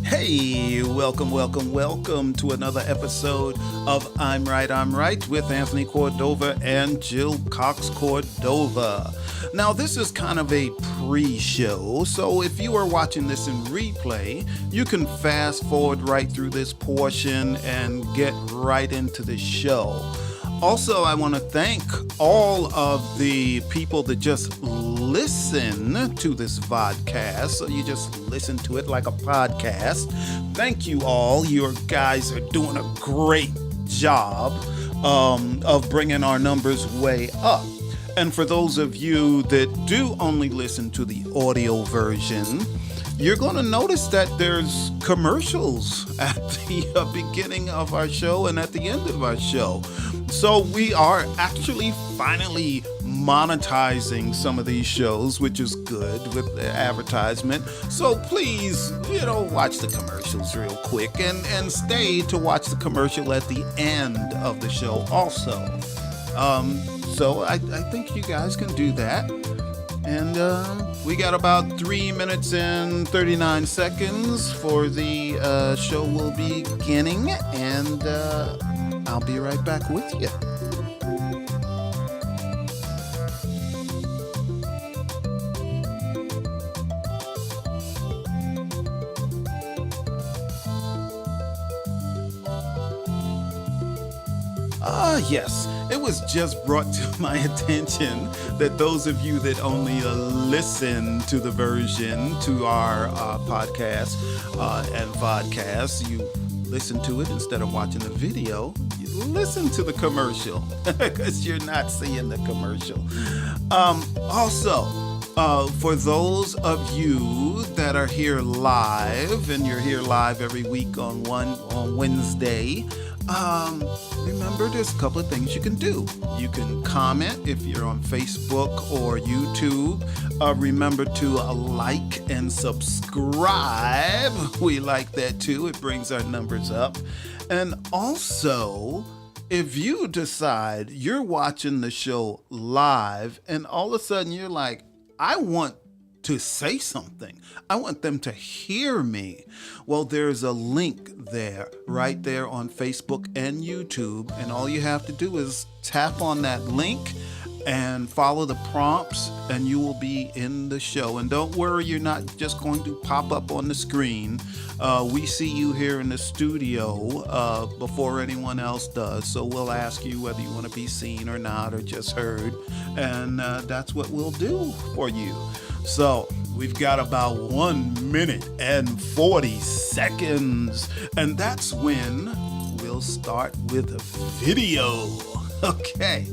Hey, welcome to another episode of I'm Right with Anthony Cordova and Jill Cox Cordova. Now, this is kind of a pre show, so if you are watching this in replay, you can fast forward right through this portion and get right into the show. Also, I want to thank all of the people that just listen to this vodcast. So you just listen to it like a podcast. Thank you all. You guys are doing a great job of bringing our numbers way up. And for those of you that do only listen to the audio version, you're going to notice that there's commercials at the beginning of our show and at the end of our show. So we are actually finally monetizing some of these shows, which is good with the advertisement. So please, watch the commercials real quick and stay to watch the commercial at the end of the show also. So I think you guys can do that. And we got about 3 minutes and 39 seconds for the show will be beginning, and I'll be right back with you. Yes. It was just brought to my attention that those of you that only listen to the version to our podcast and vodcast, you listen to it instead of watching the video. You listen to the commercial because you're not seeing the commercial. Also, for those of you that are here live, and you're here live every week on Wednesday, remember there's a couple of things you can do. You can comment if you're on Facebook or YouTube. Remember to like and subscribe. We like that too. It brings our numbers up. And also, if you decide you're watching the show live and all of a sudden you're like, I want to say something, I want them to hear me. Well, there's a link there, right there on Facebook and YouTube. And all you have to do is tap on that link and follow the prompts, and you will be in the show. And don't worry, you're not just going to pop up on the screen. We see you here in the studio before anyone else does. So we'll ask you whether you want to be seen or not, or just heard. And that's what we'll do for you. So we've got about 1 minute and 40 seconds. And that's when we'll start with a video. Okay.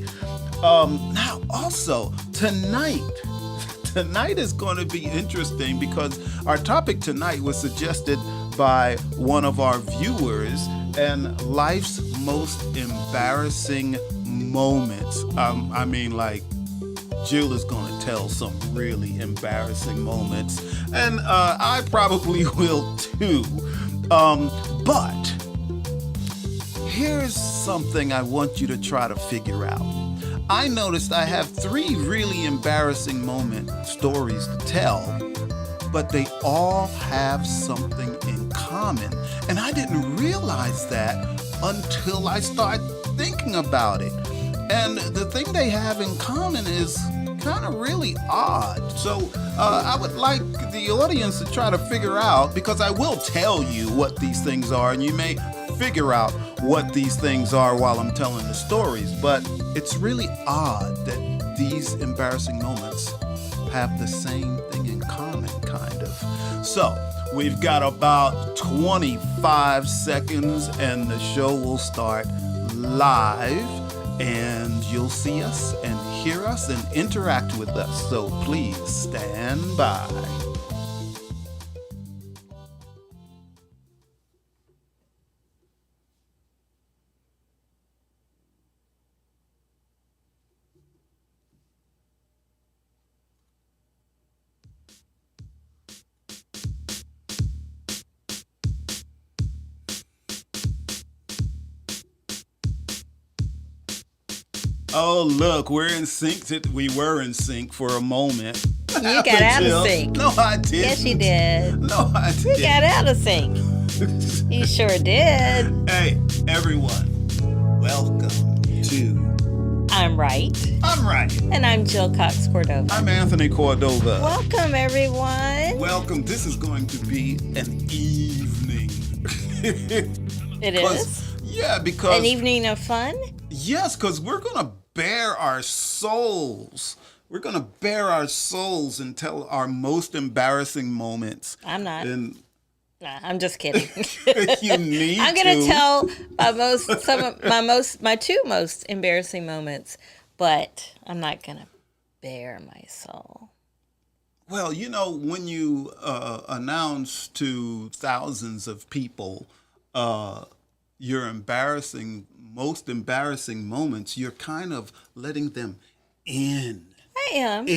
Now also tonight is going to be interesting because our topic tonight was suggested by one of our viewers, and life's most embarrassing moments. Jill is going to tell some really embarrassing moments, and I probably will too. But here's something I want you to try to figure out. I noticed I have 3 really embarrassing stories to tell, but they all have something in common. And I didn't realize that until I started thinking about it. And the thing they have in common is kind of really odd. So I would like the audience to try to figure out, because I will tell you what these things are, and you may figure out what these things are while I'm telling the stories. But it's really odd that these embarrassing moments have the same thing in common, kind of. So we've got about 25 seconds and the show will start live, and you'll see us and hear us and interact with us. So please stand by. Oh, look, we're in sync. We were in sync for a moment, You got out of sync. No, I didn't. Yes, you did. No, I didn't. You got out of sync. You sure did. Hey, everyone. Welcome to I'm Right. I'm Right. And I'm Jill Cox Cordova. I'm Anthony Cordova. Welcome, everyone. Welcome. This is going to be an evening. It is? Yeah, because... An evening of fun? Yes, because we're going to bare our souls. We're going to bare our souls and tell our most embarrassing moments. I'm not. And Nah, I'm just kidding. you need I'm going to tell my two most embarrassing moments, but I'm not going to bare my soul. Well, you know, when you announce to thousands of people your most embarrassing moments, you're kind of letting them in. I am.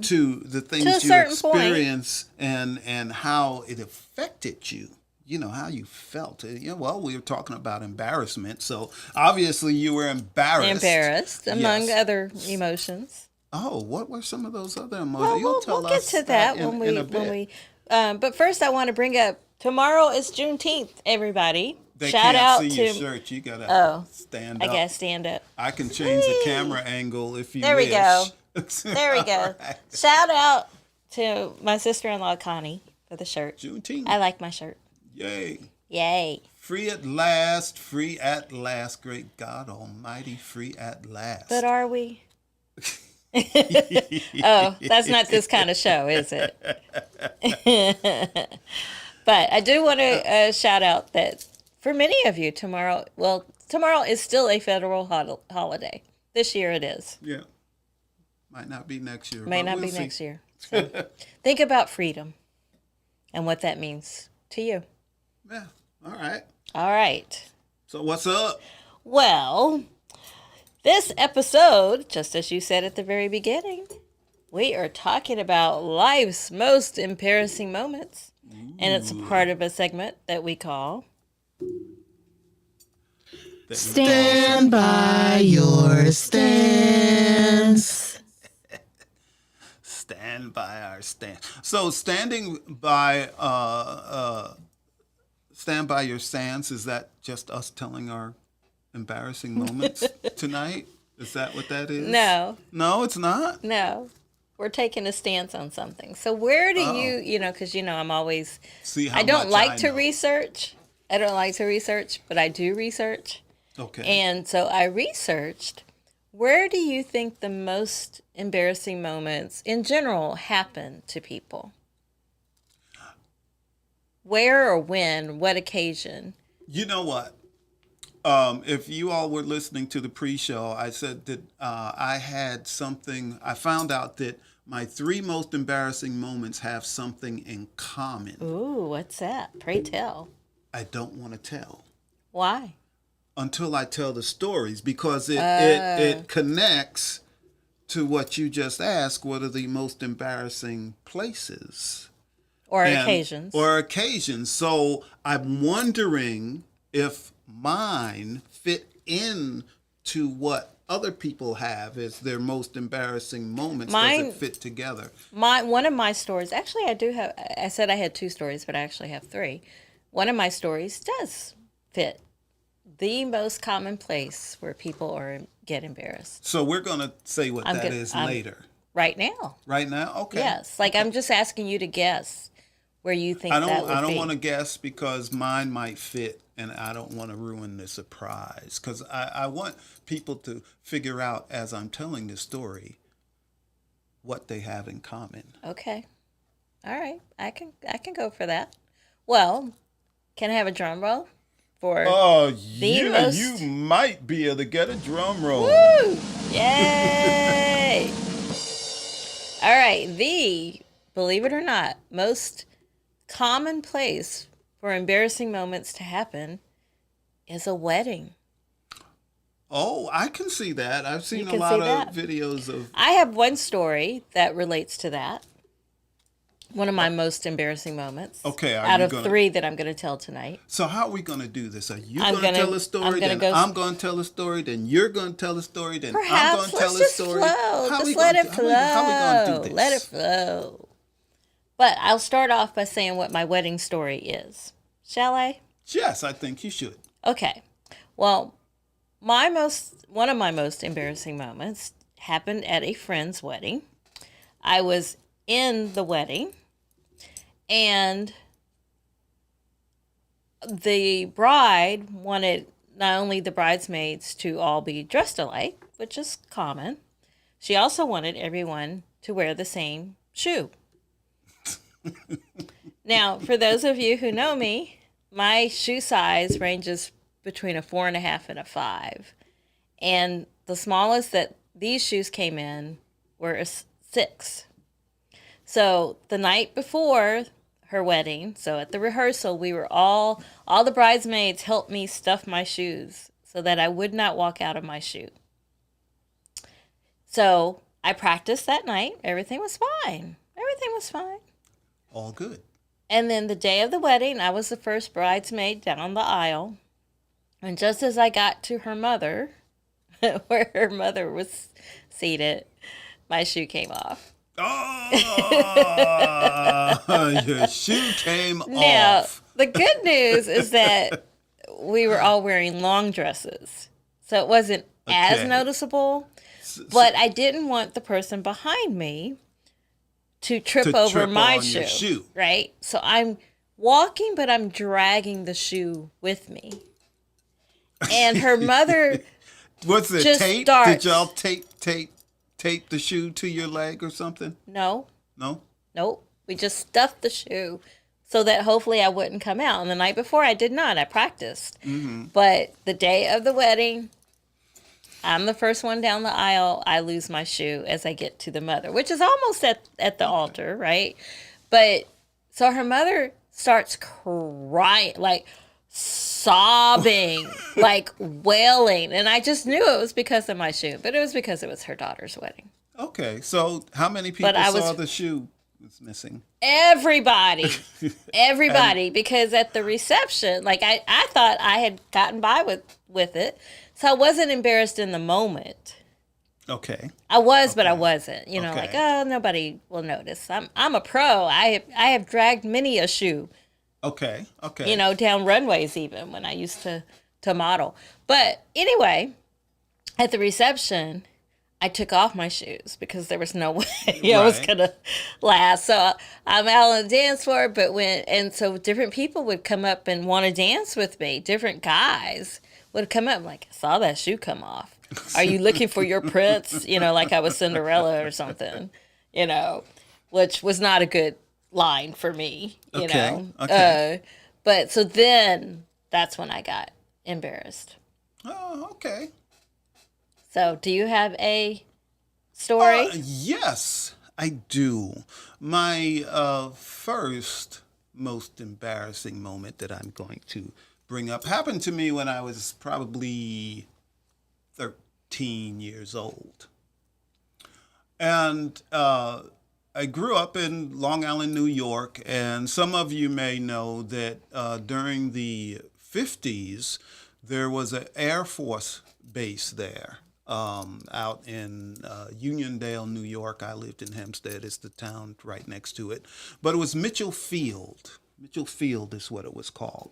To the things to a you certain experience and how it affected you. You know, how you felt. Well, we were talking about embarrassment, so obviously you were embarrassed. Embarrassed, among Yes. other emotions. Oh, what were some of those other emotions? Well, we'll get to that in a bit. But first, I want to bring up tomorrow is Juneteenth. Everybody, They shout can't out see to your shirt. You gotta stand up. I gotta stand up. I can change the camera angle if you There wish. we go. There we go. All right. Shout out to my sister-in-law Connie for the shirt. Juneteenth. I like my shirt. Yay. Yay! Free at last. Free at last. Great God Almighty. Free at last. But are we? Oh, that's not this kind of show, is it? But I do want to shout out that for many of you, tomorrow is still a federal holiday. This year it is. Yeah. Might not be next year. May but not we'll be see. next year. So think about freedom and what that means to you. Yeah. All right. All right. So what's up? Well, this episode, just as you said at the very beginning, we are talking about life's most embarrassing moments. And it's a part of a segment that we call Stand by your stance. Stand by our stand. So stand by your stance, is that just us telling our embarrassing moments tonight? Is that what that is? No. No, it's not? No. We're taking a stance on something. So where do you because I'm always, See how I don't much like I to know. research. I don't like to research, but I do research. Okay. And so I researched, where do you think the most embarrassing moments in general happen to people? Where or when? What occasion? You know what? If you all were listening to the pre-show, I said that I found out that my 3 most embarrassing moments have something in common. Ooh, what's that? Pray tell. I don't want to tell Why? until I tell the stories, because it connects to what you just asked. What are the most embarrassing places? Or occasions. Or occasions. So I'm wondering if mine fit in to what other people have as their most embarrassing moments. Does it fit together? One of my stories, actually I said I had 2 stories, but I actually have 3. One of my stories does fit the most common place where people get embarrassed. So we're going to say what that is later. Right now. Right now? Okay. Yes. Like, I'm just asking you to guess where you think that would be. I don't want to guess because mine might fit, and I don't want to ruin the surprise, because I want people to figure out, as I'm telling the story, what they have in common. Okay. All right. I can go for that. Well, can I have a drum roll for You might be able to get a drum roll. Woo! Yay! All right, believe it or not, most common place for embarrassing moments to happen is a wedding. Oh, I can see that. I've seen a can lot see that. of videos of... I have one story that relates to that. One of my most embarrassing moments. Okay, out of 3 that I'm going to tell tonight. So how are we going to do this? Are you I'm going to gonna- tell a I'm story, gonna then go- I'm going to tell a story, then you're going to tell a story, then I'm going Perhaps to tell let's a just story? flow. How Just we let gonna it do- how we going to do this? flow. Let it flow. But I'll start off by saying what my wedding story is. Shall I? Yes, I think you should. Okay. Well, one of my most embarrassing moments happened at a friend's wedding. I was in the wedding, and the bride wanted not only the bridesmaids to all be dressed alike, which is common, she also wanted everyone to wear the same shoe. Now, for those of you who know me, my shoe size ranges between a 4.5 and a 5. And the smallest that these shoes came in were a 6. So the night before her wedding, so at the rehearsal, we were all the bridesmaids helped me stuff my shoes so that I would not walk out of my shoe. So I practiced that night. Everything was fine. Everything was fine. All good. And then the day of the wedding, I was the first bridesmaid down the aisle. And just as I got to her mother, where her mother was seated, my shoe came off. Oh, your shoe came Now, off. the good news is that we were all wearing long dresses. So it wasn't as Okay. noticeable. But I didn't want the person behind me to trip over trip my on your shoe. right? So I'm walking, but I'm dragging the shoe with me. And her mother, Was it just tape? starts. Did y'all tape the shoe to your leg or something? no, No? nope, we just stuffed the shoe so that hopefully I wouldn't come out. And the night before, I did not. I practiced. But the day of the wedding, I'm the first one down the aisle. I lose my shoe as I get to the mother, which is almost at the altar, right? But so her mother starts crying, like sobbing, like wailing. And I just knew it was because of my shoe, but it was because it was her daughter's wedding. Okay, so how many people But I saw was- the shoe was missing? Everybody, because at the reception, like I thought I had gotten by with it. So I wasn't embarrassed in the moment. Okay. I was, but I wasn't. You know, Okay. like, oh, nobody will notice. I'm a pro. I have dragged many a shoe, Okay. Okay. you know, down runways even when I used to model. But anyway, at the reception, I took off my shoes because there was no way I was Right. gonna last. So I'm out on the dance floor, but so different people would come up and want to dance with me. Different guys would come up, like, I saw that shoe come off. Are you looking for your prince? You know, like I was Cinderella or something. You know, which was not a good line for me. You Okay, know, okay. but so then that's when I got embarrassed. Oh, okay. So, do you have a story? Yes, I do. My first most embarrassing moment that I'm going to bring up happened to me when I was probably 13 years old. And I grew up in Long Island, New York, and some of you may know that during the 50s, there was an Air Force base there out in Uniondale, New York. I lived in Hempstead. It's the town right next to it. But it was Mitchell Field. Mitchell Field is what it was called.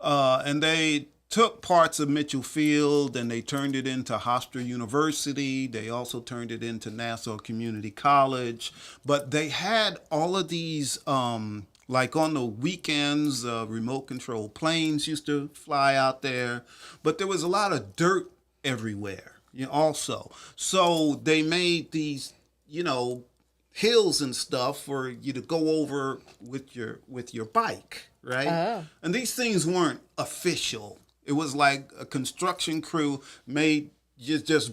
And they took parts of Mitchell Field and they turned it into Hofstra University. They also turned it into Nassau Community College. But they had all of these, like on the weekends, remote control planes used to fly out there. But there was a lot of dirt everywhere, you know, also. So they made these, you know, hills and stuff for you to go over with your bike, right? Oh. And these things weren't official. It was like a construction crew made just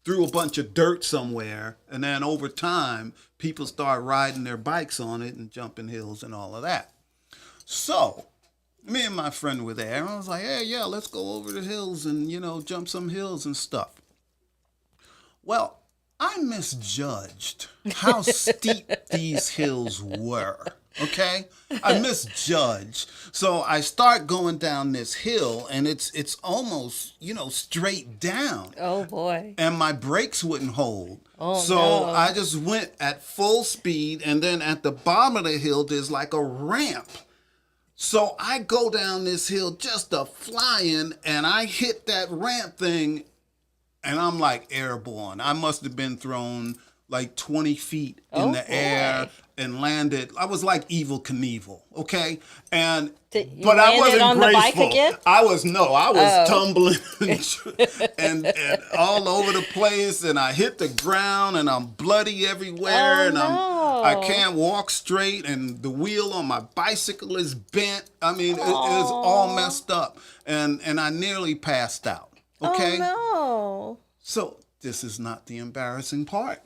threw a bunch of dirt somewhere, and then over time people start riding their bikes on it and jumping hills and all of that. So me and my friend were there, and I was like, hey, yeah, let's go over the hills and, you know, jump some hills and stuff. Well, I misjudged how steep these hills were. Okay, I misjudged. So I start going down this hill, and it's almost straight down, Oh boy. and my brakes wouldn't hold. Oh So no. I just went at full speed, and then at the bottom of the hill there's like a ramp. So I go down this hill just a flying, and I hit that ramp thing, and I'm like airborne. I must have been thrown like 20 feet in Oh, the boy. air and landed. I was like Evil Knievel, okay? And Did you but I landed wasn't on the bike graceful. again? I was Oh. tumbling and all over the place, and I hit the ground, and I'm bloody everywhere, Oh, and no. I can't walk straight, and the wheel on my bicycle is bent. I mean, it is all messed up, and I nearly passed out. Okay, Oh no. so this is not the embarrassing part.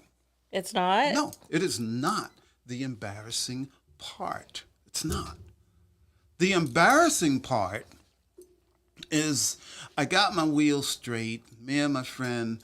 It's not? No, it is not the embarrassing part. It's not. The embarrassing part is I got my wheels straight. Me and my friend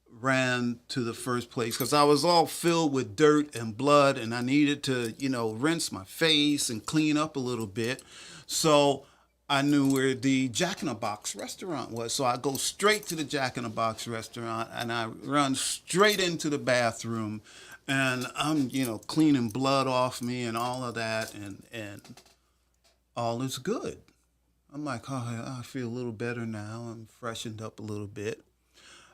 ran to the first place because I was all filled with dirt and blood, and I needed to, rinse my face and clean up a little bit. So I knew where the Jack in the Box restaurant was. So I go straight to the Jack in the Box restaurant, and I run straight into the bathroom, and I'm, cleaning blood off me and all of that, and all is good. I'm like, oh, I feel a little better now. I'm freshened up a little bit.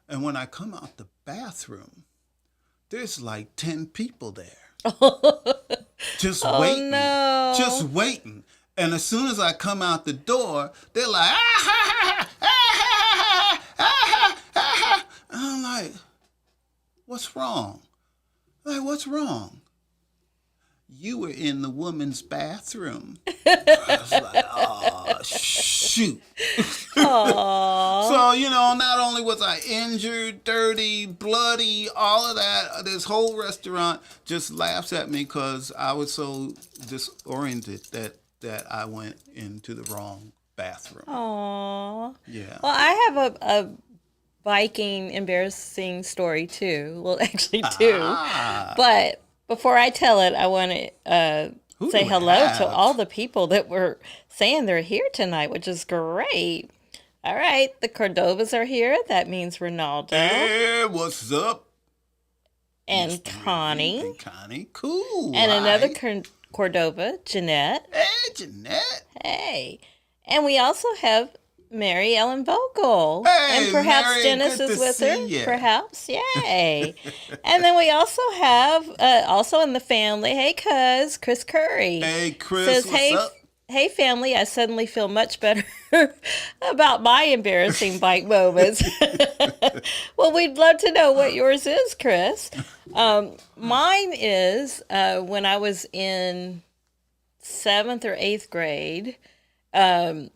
And when I come out the bathroom, there's like 10 people there. Just waiting. no. Just waiting. And as soon as I come out the door, they're like, ah, ha, ha, ah, ha, ah, ha, ah. And I'm like, what's wrong? Like, what's wrong? You were in the woman's bathroom. I was like, oh, shoot. Aww. So, not only was I injured, dirty, bloody, all of that, this whole restaurant just laughs at me because I was so disoriented that I went into the wrong bathroom. Aww. Yeah. Well, I have a biking embarrassing story too. Well, actually two. But before I tell it, I want to Who say do we hello to have? all the people that were saying they're here tonight, which is great. All right, the Cordovas are here. That means Ronaldo Hey, what's up? and Mr. Reed Connie. And Connie. Cool. And another right? Cordova, Jeanette. Hey, Jeanette. Hey. And we also have Mary Ellen Vogel. Hey, and perhaps Mary, Dennis good is to with her. see ya. Perhaps. Yay. And then we also have, also in the family, hey, cuz, Chris Curry. Hey, Chris, Says, what's hey, up? hey, family, I suddenly feel much better about my embarrassing bike moments. Well, we'd love to know what yours is, Chris. Mine is when I was in 7th or 8th grade. And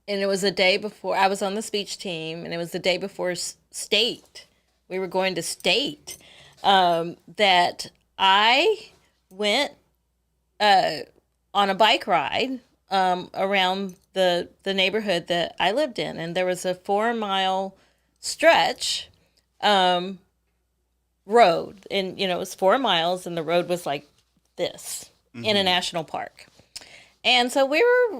it was the day before I was on the speech team, and it was the day before state. We were going to state. That I went on a bike ride around the neighborhood that I lived in, and there was a 4-mile stretch road, and it was 4 miles, and the road was like this in a national park. And so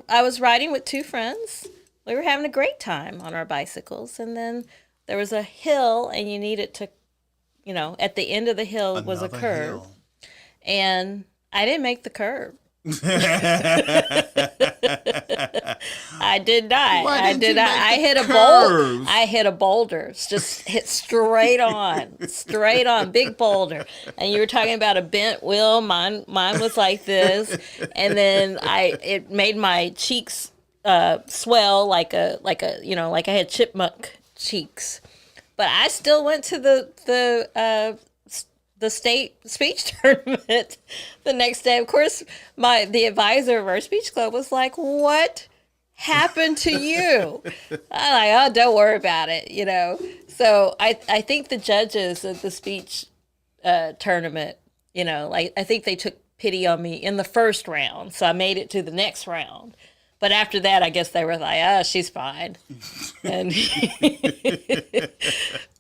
I was riding with 2 friends. We were having a great time on our bicycles. And then there was a hill, and you needed to, at the end of the hill was a Another curve. hill. And I didn't make the curve. I did not. Why I didn't did you not. make I the hit a boulder. curves? I hit a boulder. Just hit straight on, big boulder. And you were talking about a bent wheel. Mine was like this, and then it made my cheeks swell like I had chipmunk cheeks. But I still went to the state speech tournament the next day. Of course, the advisor of our speech club was like, "What happened to you?" I'm like, "Oh, don't worry about it," So I think the judges at the speech tournament, I think they took pity on me in the first round, so I made it to the next round. But after that, I guess they were like, "Oh, she's fine." And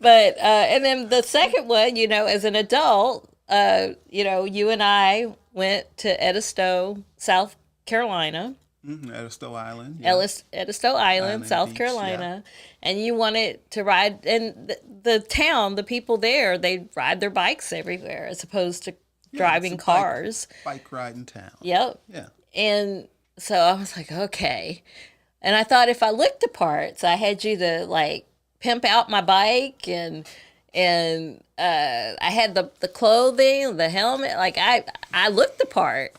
but and then the second one, as an adult, you and I went to Edisto, South Carolina. Edisto Island. Yeah. Edisto Island, South Beach, Carolina, and you wanted to ride. And the town, the people there, they ride their bikes everywhere as opposed to driving it's a cars. Bike riding town. Yep. Yeah. And so I was like, okay. And I thought if I looked the parts, I had you to like pimp out my bike and I had the clothing, the helmet. Like I looked the part,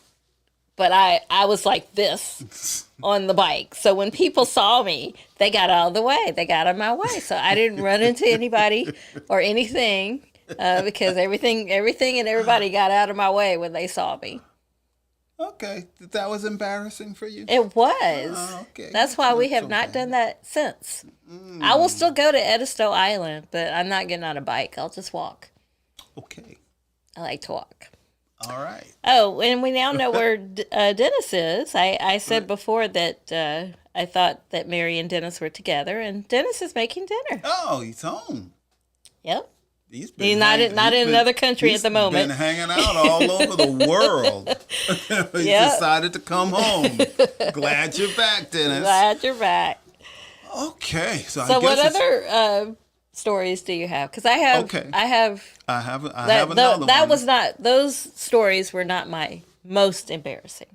but I was like this on the bike. So when people saw me, they got out of the way. They got out of my way. So I didn't run into anybody or anything because everything and everybody got out of my way when they saw me. Okay, that was embarrassing for you. It was. Okay. That's why we have so not bad. done that since. I will still go to Edisto Island, but I'm not getting on a bike. I'll just walk. Okay. I like to walk. All right. Oh, and we now know where Dennis is. I said before that I thought that Mary and Dennis were together, and Dennis is making dinner. Oh, he's home. Yep. He's not in another country at the moment. He's been hanging out all over the world. He decided to come home. Glad you're back, Dennis. Glad you're back. Okay, so I So guess what other stories do you have? Because I have. Okay. I have another one. That was not. Those stories were not my most embarrassing.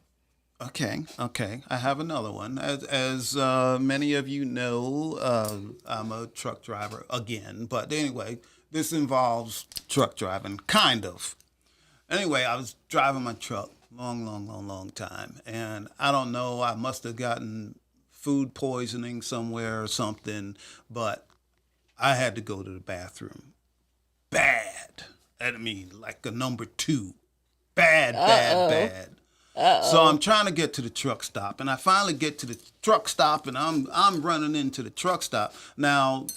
Okay. I have another one. As many of you know, I'm a truck driver again. But anyway, this involves truck driving, kind of. Anyway, I was driving my truck long time. And I don't know, I must have gotten food poisoning somewhere or something. But I had to go to the bathroom. Bad. I mean, like a number 2. Bad. So I'm trying to get to the truck stop, and I finally get to the truck stop, and I'm running into the truck stop. Now,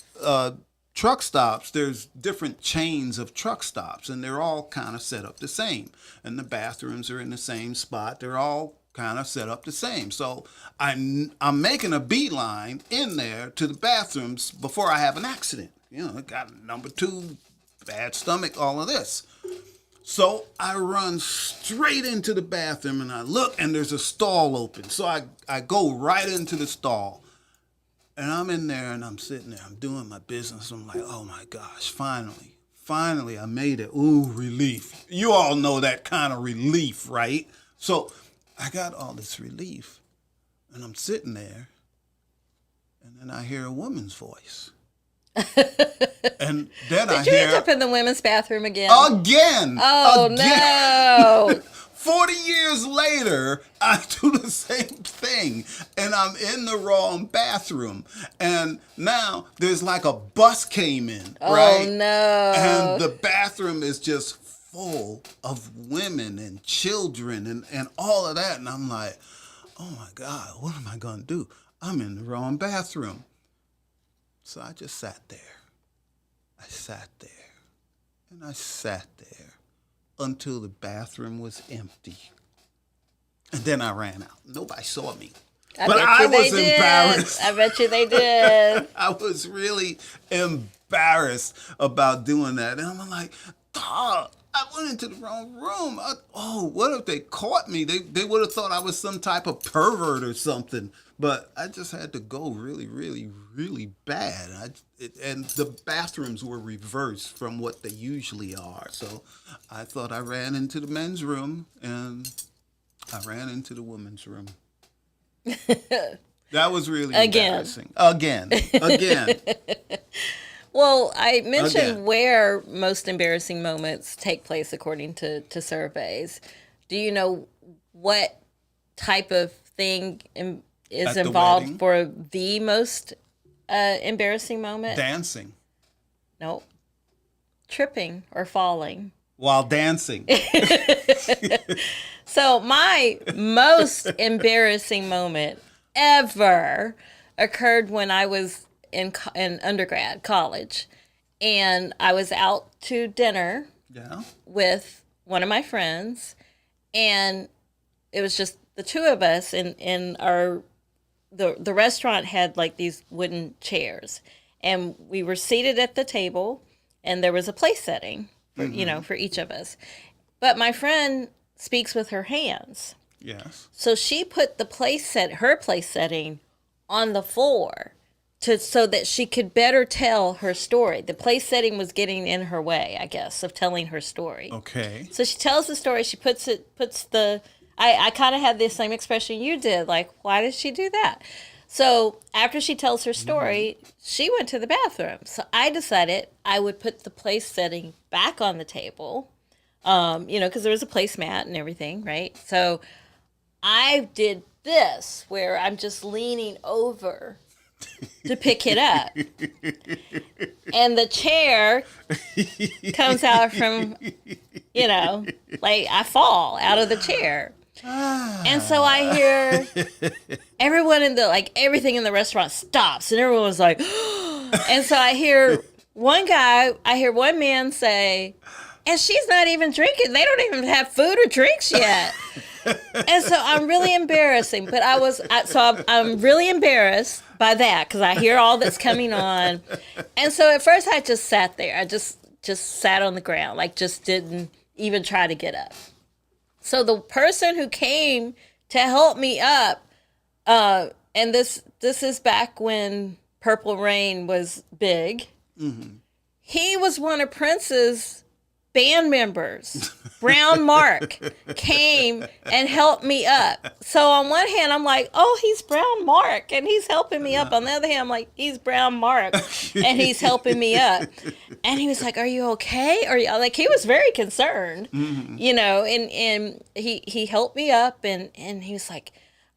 truck stops, there's different chains of truck stops, and they're all kind of set up the same. And the bathrooms are in the same spot. They're all kind of set up the same. So I'm making a beeline in there to the bathrooms before I have an accident. I got number 2, bad stomach, all of this. So I run straight into the bathroom and I look and there's a stall open. So I go right into the stall and I'm in there and I'm sitting there. I'm doing my business. I'm like, oh my gosh, finally I made it. Ooh, relief. You all know that kind of relief, right? So I got all this relief and I'm sitting there and then I hear a woman's voice. And then Did you end up in the women's bathroom again? Again! Oh, no! 40 years later, I do the same thing, and I'm in the wrong bathroom. And now there's like a bus came in, right? Oh, no. And the bathroom is just full of women and children and all of that. And I'm like, oh my God, what am I going to do? I'm in the wrong bathroom. So I just sat there. I sat there until the bathroom was empty. And then I ran out. Nobody saw me. But I was embarrassed. I bet you they did. I was really embarrassed about doing that. And I'm like, dog, I went into the wrong room. What if they caught me? They would have thought I was some type of pervert or something. But I just had to go really, really, really bad. And the bathrooms were reversed from what they usually are. So I thought I ran into the men's room and I ran into the women's room. That was really embarrassing. Again. Well, I mentioned where most embarrassing moments take place according to surveys. Do you know what type of thing is involved for the most embarrassing moment? Dancing. No. Tripping or falling. While dancing. So my most embarrassing moment ever occurred when I was in undergrad, college. And I was out to dinner with one of my friends. And it was just the two of us in our the restaurant had like these wooden chairs, and we were seated at the table, and there was a place setting for for each of us. But my friend speaks with her hands, Yes. so she put her place setting on the floor so that she could better tell her story. The place setting was getting in her way, I guess, of telling her story. Okay. So she tells the story. She puts the. I kind of had the same expression you did. Like, why did she do that? So after she tells her story, she went to the bathroom. So I decided I would put the place setting back on the table, because there was a placemat and everything, right? So I did this where I'm just leaning over to pick it up. And the chair comes out from, like I fall out of the chair. And so I hear everyone everything in the restaurant stops and everyone was like, and so I hear one man say, and she's not even drinking. They don't even have food or drinks yet. And so I'm really embarrassing, but I'm really embarrassed by that because I hear all that's coming on. And so at first I just sat there. I just sat on the ground, like just didn't even try to get up. So the person who came to help me up, and this is back when Purple Rain was big. Mm-hmm. He was one of Prince's band members. Brown Mark came and helped me up. So on one hand, I'm like, oh, he's Brown Mark, and he's helping me up. On the other hand, I'm like, he's Brown Mark, and he's helping me up. And he was like, are you okay? Like, he was very concerned, and he helped me up, and he was like,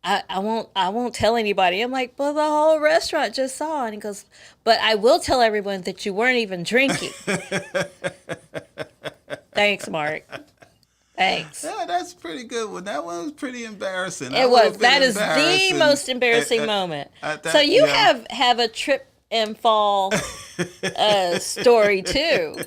I won't tell anybody. I'm like, well, the whole restaurant just saw. And he goes, but I will tell everyone that you weren't even drinking. Thanks, Mark. Thanks. Yeah, that's a pretty good one. That one was pretty embarrassing. It was. That is the most embarrassing moment. So you have a trip and fall story too.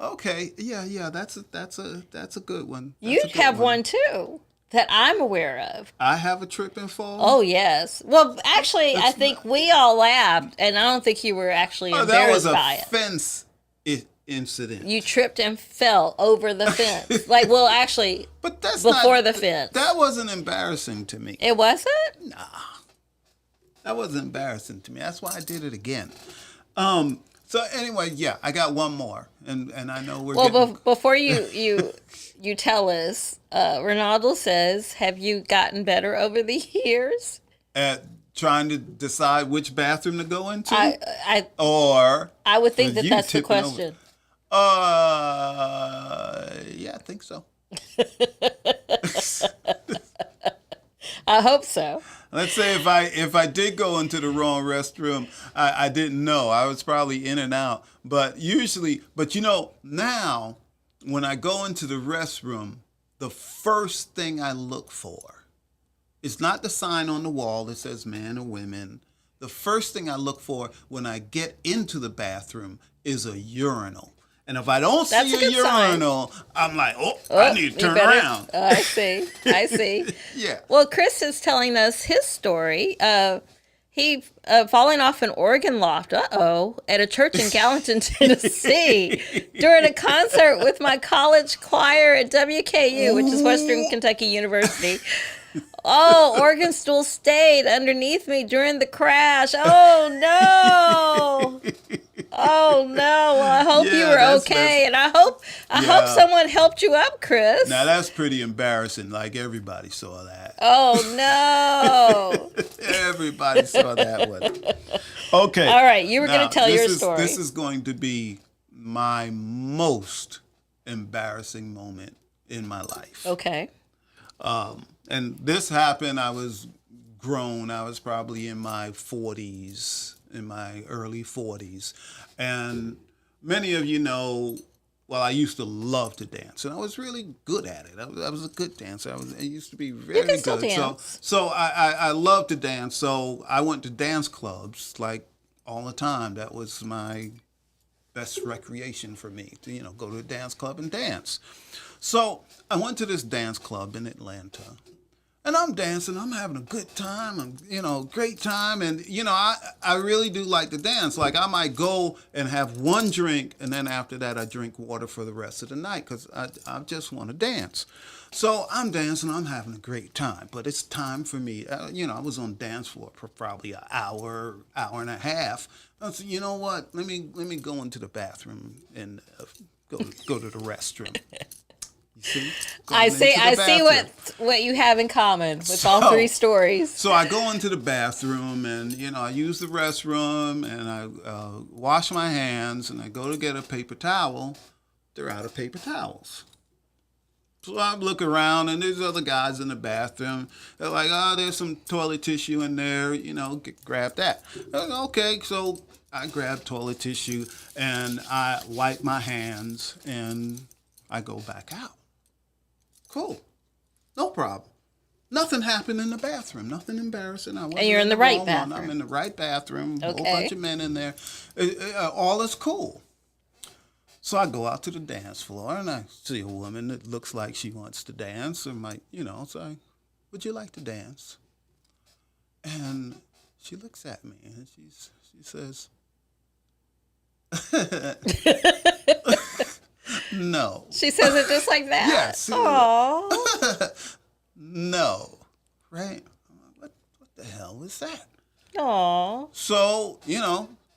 Okay. Yeah. That's a good one. You have one too that I'm aware of. I have a trip and fall. Oh yes. Well, actually, I think we all laughed, and I don't think you were actually embarrassed by it. That was a fence incident. You tripped and fell over the fence. Actually, but that's before the fence. That wasn't embarrassing to me. It wasn't? Nah. That wasn't embarrassing to me. That's why I did it again. So anyway, yeah, I got one more, and I know we're before you tell us, Ronaldo says, have you gotten better over the years? At trying to decide which bathroom to go into? I would think that's the question. Yeah, I think so. I hope so. Let's say if I did go into the wrong restroom, I didn't know. I was probably in and out. But now when I go into the restroom, the first thing I look for is not the sign on the wall that says man or women. The first thing I look for when I get into the bathroom is a urinal. And if I don't see a urinal, I'm like, I need to turn around. I see. Yeah. Well, Chris is telling us his story. He falling off an organ loft, at a church in Gallatin, Tennessee, during a concert with my college choir at WKU, which is Western Kentucky University. Oh, organ stool stayed underneath me during the crash. Oh, no. Oh, no. Well, I hope you were okay. And I hope someone helped you up, Chris. Now, that's pretty embarrassing. Like, everybody saw that. Oh, no. Everybody saw that one. Okay. All right. You were going to tell your story. This is going to be my most embarrassing moment in my life. Okay. And this happened, I was grown. I was probably in my 40s, in my early 40s. And many of you know, well, I used to love to dance, and I was really good at it. I was a good dancer. I used to be very good. Still dance. So I love to dance. So I went to dance clubs like all the time. That was my best recreation for me to, go to a dance club and dance. So I went to this dance club in Atlanta. And I'm dancing. I'm having a good time. Great time. And, I really do like to dance. Like, I might go and have one drink, and then after that, I drink water for the rest of the night because I just want to dance. So I'm dancing. I'm having a great time. But it's time for me. I was on the dance floor for probably an hour, hour and a half. I said, you know what? Let me go into the bathroom and go to the restroom. You see? I see what you have in common with all three stories. So I go into the bathroom and, I use the restroom and I wash my hands and I go to get a paper towel. They're out of paper towels. So I look around and there's other guys in the bathroom. They're like, oh, there's some toilet tissue in there, grab that. Okay, so I grab toilet tissue and I wipe my hands and I go back out. Cool. No problem. Nothing happened in the bathroom. Nothing embarrassing. And you're in the right bathroom. I'm in the right bathroom. Okay. A whole bunch of men in there. All is cool. So I go out to the dance floor and I see a woman that looks like she wants to dance. And say, would you like to dance? And she looks at me and she says, no. She says it just like that? Yes. Aww. No. Right? What the hell is that? Aww. So,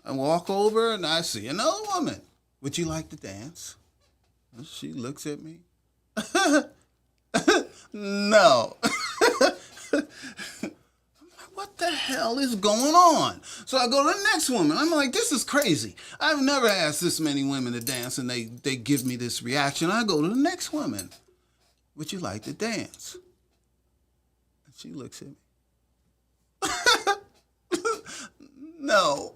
I walk over and I see another woman. Would you like to dance? And she looks at me. No. What the hell is going on? So I go to the next woman. I'm like, this is crazy. I've never asked this many women to dance and they give me this reaction. I go to the next woman. Would you like to dance? And she looks at me. No.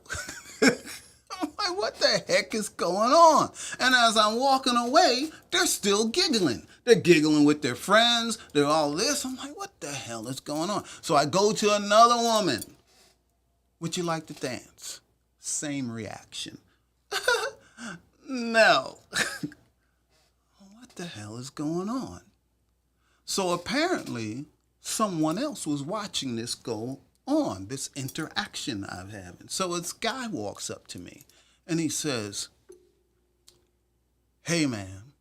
I'm like, what the heck is going on? And as I'm walking away, they're still giggling. They're giggling with their friends. They're all this. I'm like, what the hell is going on? So I go to another woman. Would you like to dance? Same reaction. No. What the hell is going on? So apparently, someone else was watching this go on, this interaction I'm having. So this guy walks up to me and he says, hey man,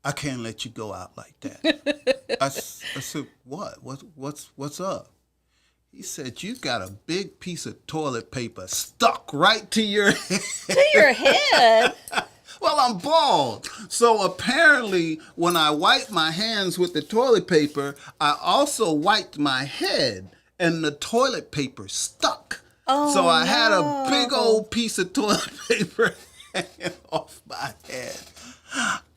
I can't let you go out like that. I said, what? What's up? He said, you got a big piece of toilet paper stuck right to your head. To your head? Well, I'm bald. So apparently, when I wiped my hands with the toilet paper, I also wiped my head, and the toilet paper stuck. Oh, so I had a big old piece of toilet paper hanging off my head.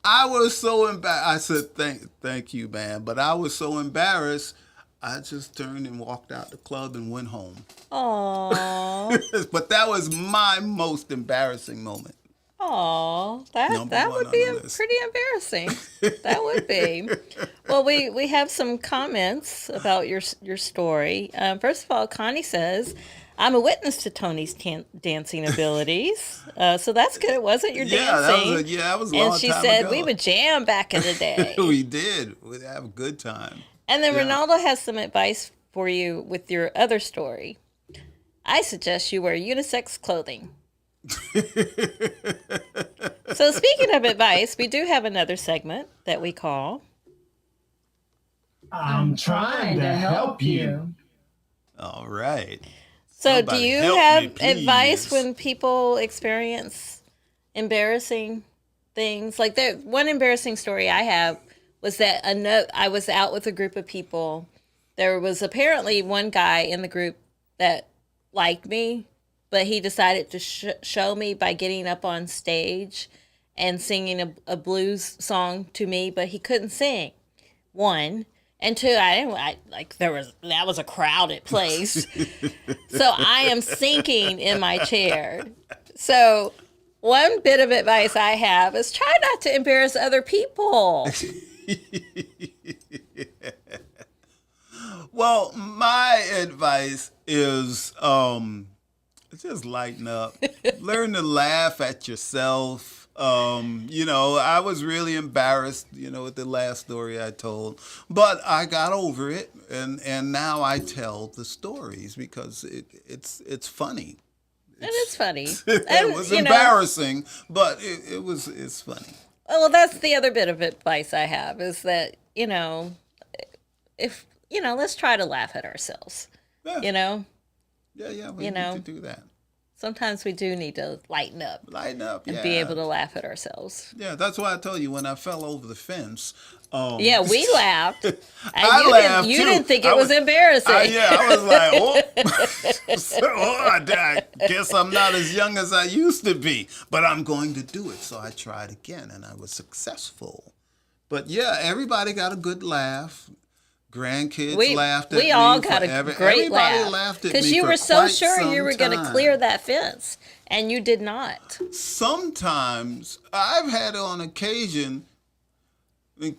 I was so embarrassed. I said, thank you, man. But I was so embarrassed, I just turned and walked out the club and went home. Aww. But that was my most embarrassing moment. Oh, that would be pretty embarrassing. That would be. Well, we have some comments about your story. First of all, Connie says, I'm a witness to Tony's dancing abilities. So that's good. It wasn't your dancing. That was a long time ago. And she said, we would jam back in the day. We did. We'd have a good time. And then Ronaldo has some advice for you with your other story. I suggest you wear unisex clothing. So speaking of advice, we do have another segment that we call I'm trying to help you. All right. So Somebody do you help have me, please. advice when people experience embarrassing things? Like one embarrassing story I have was that I was out with a group of people. There was apparently one guy in the group that liked me, but he decided to show me by getting up on stage and singing a blues song to me, but he couldn't sing. One. And two, that was a crowded place. So I am sinking in my chair. So one bit of advice I have is try not to embarrass other people. Well, my advice is just lighten up. Learn to laugh at yourself. I was really embarrassed, with the last story I told, but I got over it, and now I tell the stories because it's funny. And it's funny. It was embarrassing, but it's funny. Well, that's the other bit of advice I have is that, if, let's try to laugh at ourselves, Yeah. Yeah, we need to do that. Sometimes we do need to lighten up Lighten up, and be able to laugh at ourselves. Yeah, that's why I told you when I fell over the fence. Yeah, we laughed. And I laughed you too. didn't think it was embarrassing. I was like, I guess I'm not as young as I used to be, but I'm going to do it. So I tried again, and I was successful. But yeah, everybody got a good laugh. Grandkids laughed at me. We all got a great Everybody laugh. laughed at me because you for were so quite sure some you were going to time. clear that fence, and you did not. Sometimes I've had it on occasion. My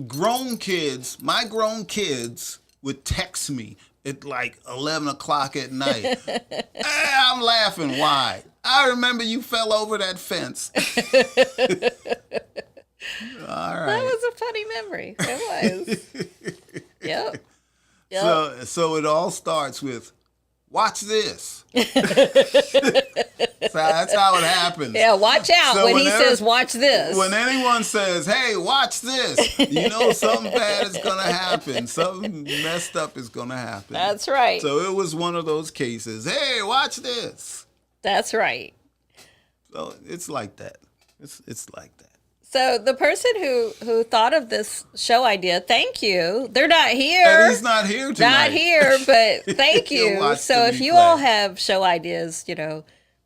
grown kids would text me at like 11 o'clock at night. I'm laughing. Why? I remember you fell over that fence. All right. That was a funny memory. It was. Yep. So it all starts with, watch this. So that's how it happens. Yeah, watch out So when he says, watch this. When anyone says, hey, watch this, something bad is going to happen. Something messed up is going to happen. That's right. So it was one of those cases. Hey, watch this. That's right. So it's like that. It's like that. So the person who thought of this show idea, thank you. They're not here. And he's not here tonight. Not here, but thank He'll you. watch So the if you replay. all have show ideas,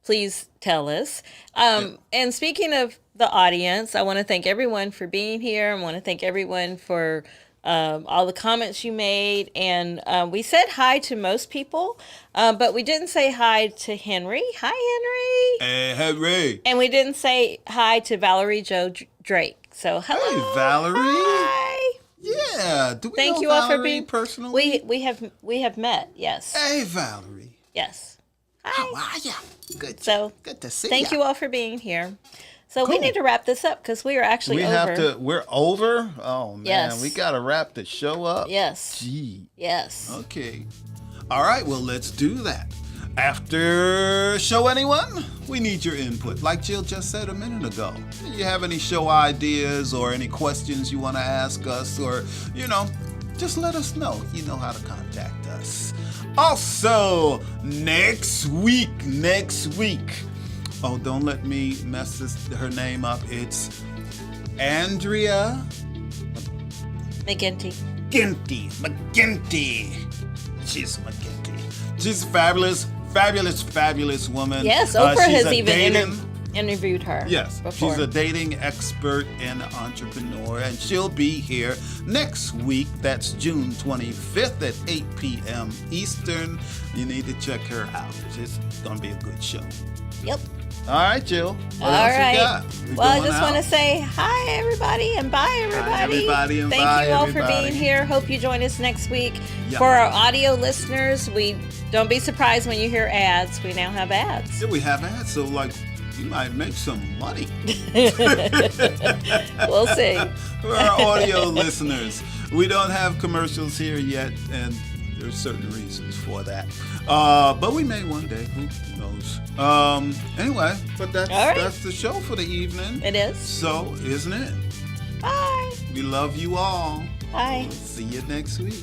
please tell us. And speaking of the audience, I want to thank everyone for being here. I want to thank everyone for all the comments you made. And we said hi to most people, but we didn't say hi to Henry. Hi, Henry. Hey, Henry. And we didn't say hi to Valerie Jo Drake. So hello. Hey, Valerie. Hi. Yeah. Do we Thank know you all for Valerie being personally? We have met. Yes. Hey, Valerie. Yes. How are you? Good. So Good to see thank ya. you all for being here. So we Cool. need to wrap this up because we are actually over. We're over? Oh, man. Yes. We got to wrap the show up. Yes. Gee. Yes. Okay. All right. Well, let's do that. After show anyone, we need your input. Like Jill just said a minute ago. You have any show ideas or any questions you want to ask us or, just let us know. You know how to contact us. Also, next week. Oh, don't let me mess her name up. It's Andrea McGinty. McGinty. She's McGinty. She's a fabulous woman. Yes, Oprah she's has a even dating- interviewed her. Yes, before. she's a dating expert and entrepreneur, and she'll be here next week. That's June 25th at 8 p.m. Eastern. You need to check her out. It's going to be a good show. Yep. All right, Jill. What All else you right. got? We Well, I going just want to out? say hi, everybody, and bye, everybody. everybody, and Thank bye, you all for everybody. being here. Hope you join us next week. Yeah. For our audio listeners, we don't be surprised when you hear ads. We now have ads. Yeah, we have ads, so you might make some money. We'll see. For our audio listeners, we don't have commercials here yet, and there's certain reasons for that. But we may one day. Who knows? Anyway, but All right. that's the show for the evening. It is. So, isn't it? Bye. We love you all. Bye. See you next week.